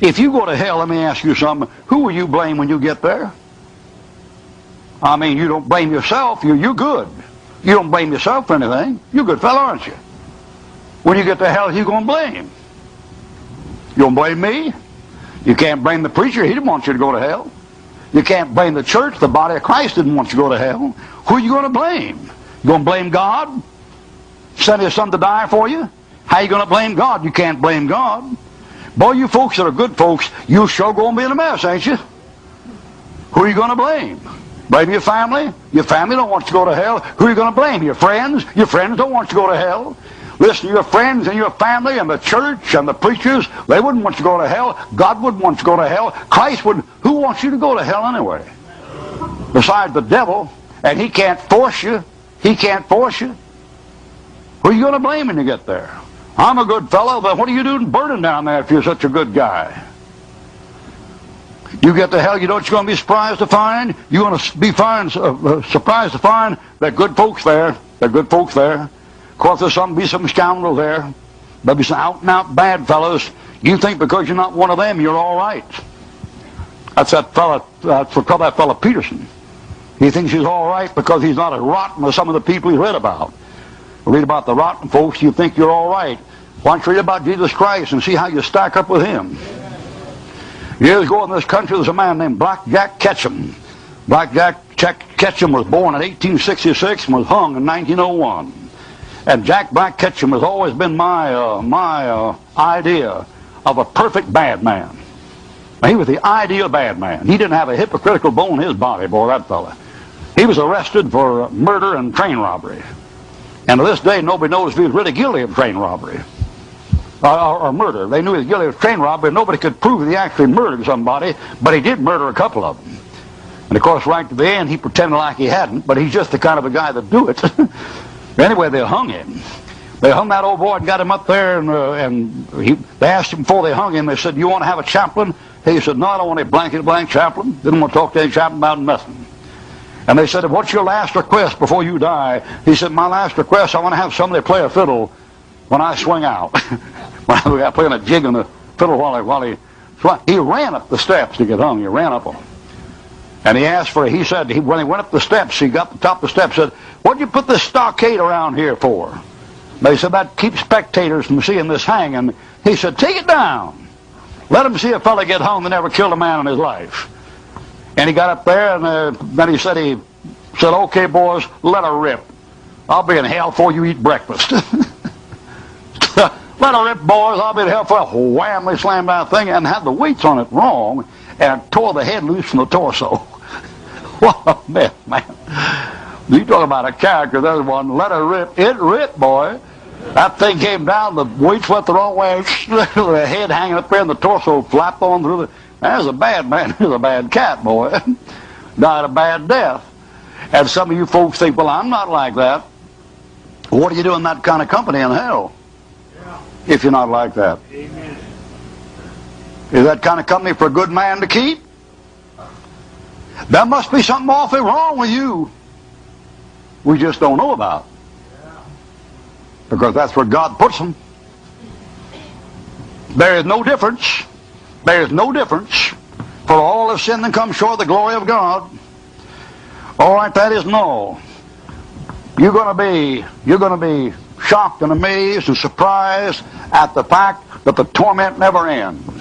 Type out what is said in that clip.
If you go to hell, let me ask you something. Who will you blame when you get there? I mean, you don't blame yourself. You're good. You don't blame yourself for anything. You're a good fellow, aren't you? When you get to hell, who you going to blame? You going to blame me? You can't blame the preacher. He didn't want you to go to hell. You can't blame the church. The body of Christ didn't want you to go to hell. Who are you going to blame? You going to blame God? Send his son to die for you? How are you going to blame God? You can't blame God. Boy, you folks that are good folks, you sure going to be in a mess, ain't you? Who are you going to blame? Blame your family? Your family don't want you to go to hell. Who are you going to blame? Your friends? Your friends don't want you to go to hell. Listen, your friends and your family and the church and the preachers, they wouldn't want you to go to hell. God wouldn't want you to go to hell. Christ wouldn't. Who wants you to go to hell anyway? Besides the devil, and he can't force you. He can't force you. Who are you going to blame when you get there? I'm a good fellow, but what are you doing burning down there if you're such a good guy? You get to hell, you know what you're going to be surprised to find? You're going to be surprised to find that good folks there. They're good folks there. Of course, there'll be some scoundrels there. There'll be some out-and-out bad fellows. You think because you're not one of them, you're all right. That's that fella, that's what called that fella Peterson. He thinks he's all right because he's not as rotten as some of the people he's read about. Read about the rotten folks, you think you're all right. Why don't you read about Jesus Christ and see how you stack up with him? Years ago in this country, there's a man named Black Jack Ketchum. Black Jack Ketchum was born in 1866 and was hung in 1901. And Black Ketchum has always been my idea of a perfect bad man. Now, he was the ideal bad man. He didn't have a hypocritical bone in his body, boy, that fella. He was arrested for murder and train robbery. And to this day, nobody knows if he was really guilty of train robbery or murder. They knew he was guilty of train robbery. Nobody could prove that he actually murdered somebody, but he did murder a couple of them. And of course, right to the end, he pretended like he hadn't, but he's just the kind of a guy that do it. Anyway, they hung him. They hung that old boy and got him up there, and they asked him before they hung him, they said, "You want to have a chaplain?" He said, "No, I don't want a blankety-blank chaplain." Didn't want to talk to any chaplain about nothing. And they said, "What's your last request before you die?" He said, "My last request, I want to have somebody play a fiddle when I swing out." We got playing a jig on the fiddle while he ran up the steps to get hung. He ran up them. And he asked for it. He said, when he went up the steps, he got to the top of the steps, said, "What'd you put this stockade around here for?" They said, "That keeps spectators from seeing this hanging." He said, "Take it down. Let them see a fella get hung that never killed a man in his life." And he got up there, and then he said, "Okay, boys, let her rip. I'll be in hell before you eat breakfast." "Let her rip, boys. I'll be in hell for a wham." They slammed that thing and had the weights on it wrong and tore the head loose from the torso. What a mess, man. You talk about a character, there's one. Let her rip. It ripped, boy. That thing came down, the weights went the wrong way, the head hanging up there and the torso flapped on through the... There's a bad man. There's a bad cat, boy. Died a bad death. And some of you folks think, well, I'm not like that. What do you do in that kind of company in hell? Yeah. If you're not like that. Amen. Is that kind of company for a good man to keep? There must be something awfully wrong with you we just don't know about. Yeah. Because that's where God puts them. There is no difference. There is no difference, for all have sinned and come short of the glory of God. All right, that is no. You're going to be shocked and amazed and surprised at the fact that the torment never ends.